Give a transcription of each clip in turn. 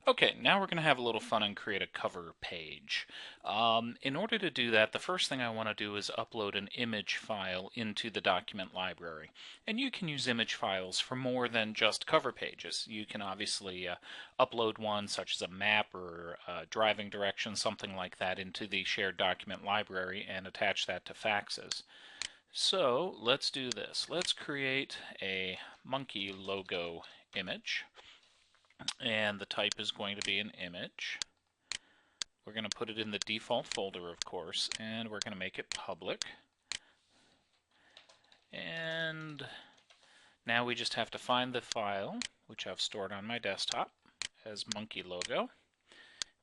Okay, now we're going to have a little fun and create a cover page. In order to do that, the first thing I want to do is upload an image file into the document library. And you can use image files for more than just cover pages. You can obviously upload one such as a map or driving directions, something like that, into the shared document library and attach that to faxes. So let's do this. Let's create a monkey logo image. And the type is going to be an image. We're going to put it in the default folder, of course, and we're going to make it public. And now we just have to find the file, which I've stored on my desktop as monkey logo.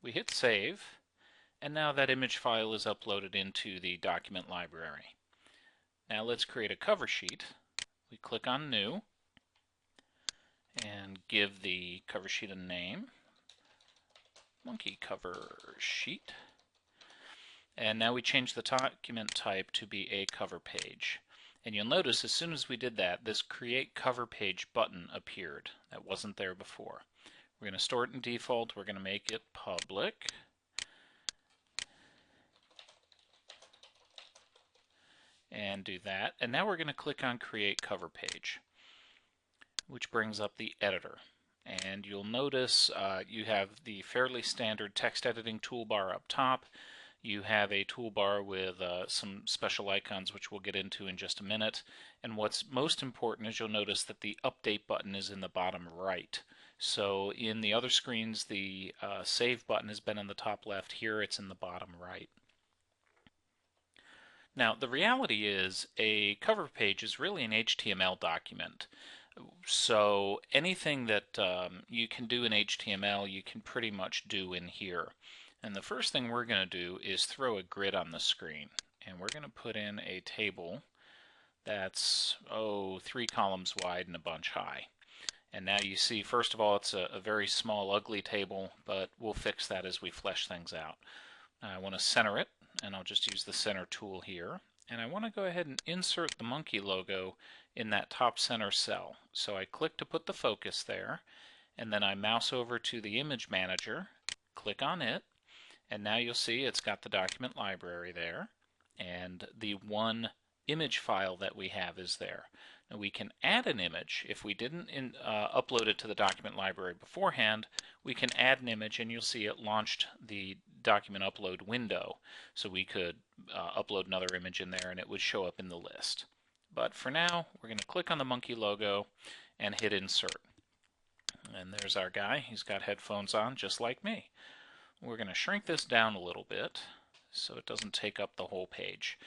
We hit save, and now that image file is uploaded into the document library. Now let's create a cover sheet. We click on New, and give the cover sheet a name, monkey cover sheet. And now we change the document type to be a cover page. And you'll notice as soon as we did that, this Create Cover Page button appeared. That wasn't there before. We're going to store it in default. We're going to make it public. And do that. And now we're going to click on Create Cover Page, which brings up the editor. And you'll notice you have the fairly standard text editing toolbar up top. You have a toolbar with some special icons, which we'll get into in just a minute. And what's most important is you'll notice that the update button is in the bottom right. So in the other screens, the save button has been in the top left. Here it's in the bottom right. Now, the reality is a cover page is really an HTML document. So anything that you can do in HTML, you can pretty much do in here. And the first thing we're going to do is throw a grid on the screen. And we're going to put in a table that's, 3 columns wide and a bunch high. And now you see, first of all, it's a very small, ugly table, but we'll fix that as we flesh things out. I want to center it, and I'll just use the center tool here. And I want to go ahead and insert the monkey logo in that top center cell. So I click to put the focus there, and then I mouse over to the image manager, click on it, and now you'll see it's got the document library there, and the one image file that we have is there. Now we can add an image. If we didn't upload it to the document library beforehand, we can add an image, and you'll see it launched the document upload window. So we could upload another image in there and it would show up in the list. But for now, we're going to click on the monkey logo and hit insert. And there's our guy. He's got headphones on just like me. We're going to shrink this down a little bit so it doesn't take up the whole page.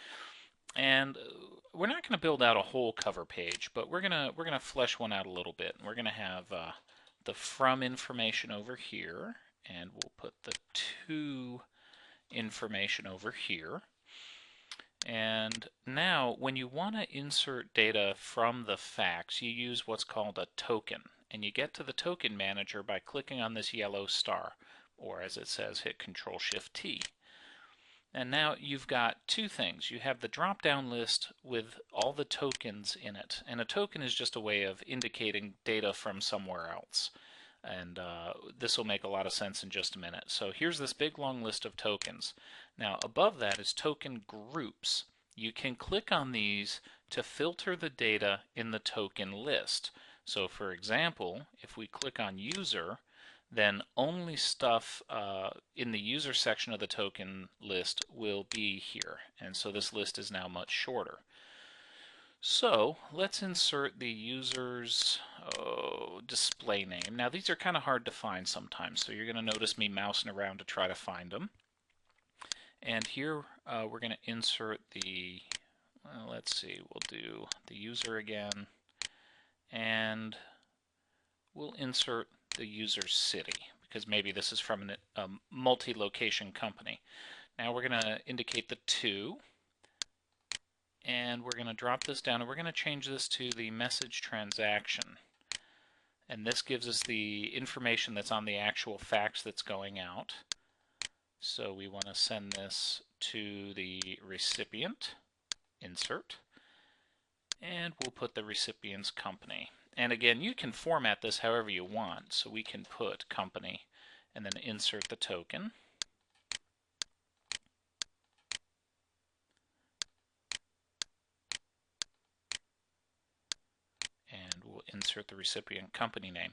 And we're not going to build out a whole cover page, but we're gonna flesh one out a little bit. We're going to have the from information over here, and we'll put the to information over here. And now when you want to insert data from the fax, you use what's called a token. And you get to the token manager by clicking on this yellow star, or as it says, hit Control-Shift-T. And now you've got two things. You have the drop-down list with all the tokens in it. And a token is just a way of indicating data from somewhere else. And this will make a lot of sense in just a minute. So here's this big long list of tokens. Now above that is token groups. You can click on these to filter the data in the token list. So for example, if we click on user, then only stuff in the user section of the token list will be here. And so this list is now much shorter. So let's insert the user's display name. Now these are kind of hard to find sometimes, so you're going to notice me mousing around to try to find them. And here we're going to insert the, let's see, we'll do the user again, and we'll insert the user's city, because maybe this is from a multi-location company. Now we're going to indicate the to, and we're going to drop this down, and we're going to change this to the message transaction. And this gives us the information that's on the actual fax that's going out. So we want to send this to the recipient, insert, and we'll put the recipient's company. And again, you can format this however you want. So we can put company, and then insert the token. And we'll insert the recipient company name.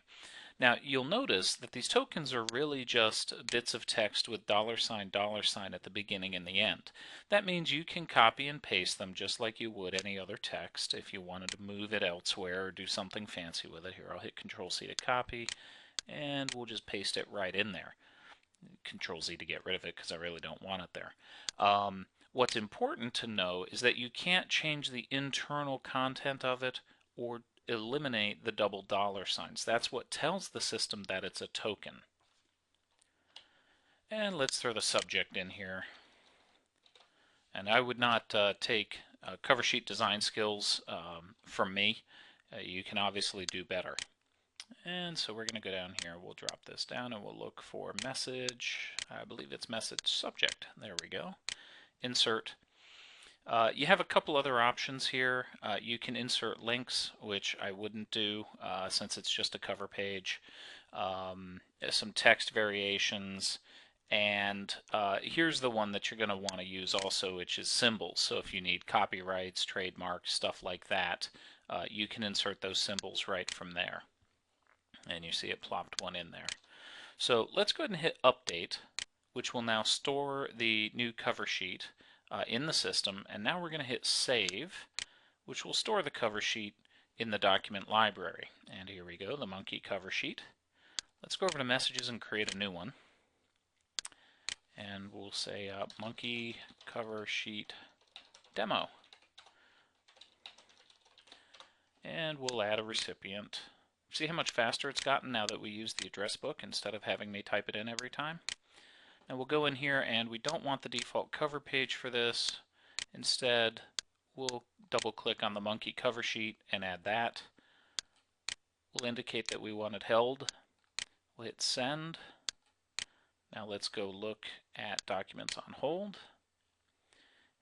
Now, you'll notice that these tokens are really just bits of text with $sign at the beginning and the end. That means you can copy and paste them just like you would any other text if you wanted to move it elsewhere or do something fancy with it. Here, I'll hit Control-C to copy, and we'll just paste it right in there. Control-Z to get rid of it because I really don't want it there. What's important to know is that you can't change the internal content of it or eliminate the double $signs. That's what tells the system that it's a token. And let's throw the subject in here. And I would not take cover sheet design skills from me. You can obviously do better. And so we're going to go down here. We'll drop this down and we'll look for message. I believe it's message subject. There we go. Insert. You have a couple other options here. You can insert links, which I wouldn't do since it's just a cover page. Some text variations. And here's the one that you're going to want to use also, which is symbols. So if you need copyrights, trademarks, stuff like that, you can insert those symbols right from there. And you see it plopped one in there. So let's go ahead and hit update, which will now store the new cover sheet in the system. And now we're going to hit save, which will store the cover sheet in the document library. And here we go, the monkey cover sheet. Let's go over to messages and create a new one. And we'll say monkey cover sheet demo. And we'll add a recipient. See how much faster it's gotten now that we use the address book instead of having me type it in every time? Now we'll go in here, and we don't want the default cover page for this. Instead, we'll double click on the monkey cover sheet and add that. We'll indicate that we want it held. We'll hit send. Now let's go look at documents on hold.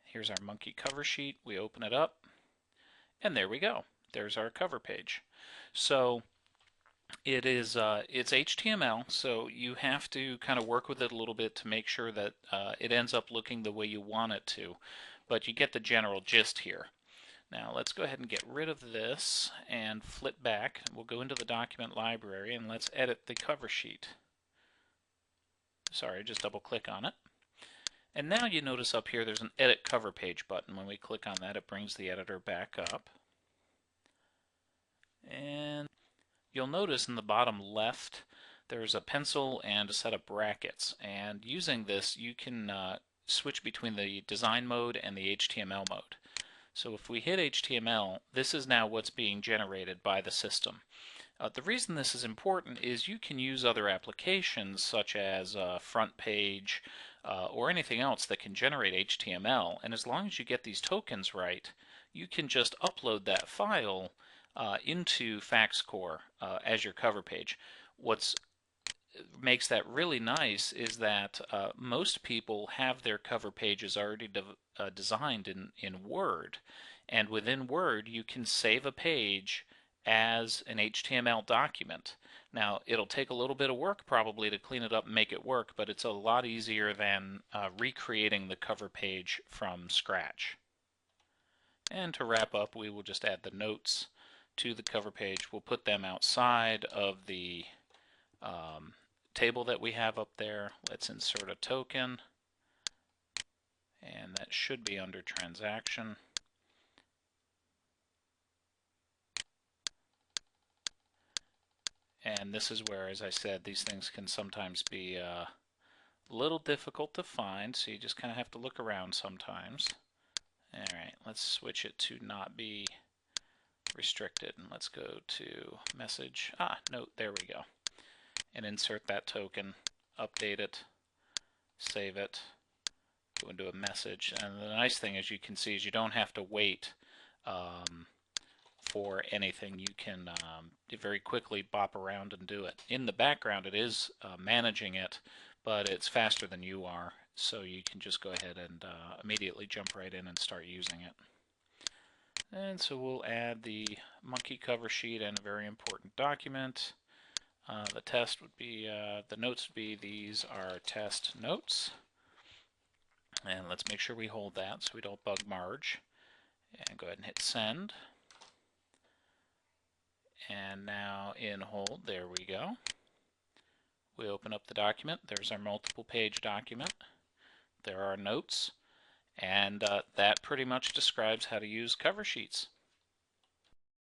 Here's our monkey cover sheet. We open it up, and there we go. There's our cover page. So it is it's HTML, so you have to kind of work with it a little bit to make sure that it ends up looking the way you want it to. But you get the general gist here. Now let's go ahead and get rid of this and flip back. We'll go into the document library and let's edit the cover sheet. Sorry, just double click on it. And now you notice up here there's an edit cover page button. When we click on that, it brings the editor back up. And you'll notice in the bottom left there's a pencil and a set of brackets, and using this you can switch between the design mode and the HTML mode. So if we hit HTML, this is now what's being generated by the system. The reason this is important is you can use other applications such as front page or anything else that can generate HTML, and as long as you get these tokens right, you can just upload that file into FaxCore as your cover page. What makes that really nice is that most people have their cover pages already designed in Word, and within Word you can save a page as an HTML document. Now it'll take a little bit of work probably to clean it up and make it work, but it's a lot easier than recreating the cover page from scratch. And to wrap up, we will just add the notes to the cover page. We'll put them outside of the table that we have up there. Let's insert a token, and that should be under transaction. And this is where, as I said, these things can sometimes be a little difficult to find, so you just kind of have to look around sometimes. Alright, let's switch it to not be restricted, and let's go to message. Note, there we go. And insert that token, update it, save it, go into a message. And the nice thing, as you can see, is you don't have to wait for anything. You can very quickly bop around and do it. In the background, it is managing it, but it's faster than you are, so you can just go ahead and immediately jump right in and start using it. And so we'll add the monkey cover sheet and a very important document. The test would be, the notes would be, these are test notes. And let's make sure we hold that so we don't bug Marge. And go ahead and hit send. And now in hold, there we go. We open up the document. There's our multiple page document. There are notes. And that pretty much describes how to use cover sheets.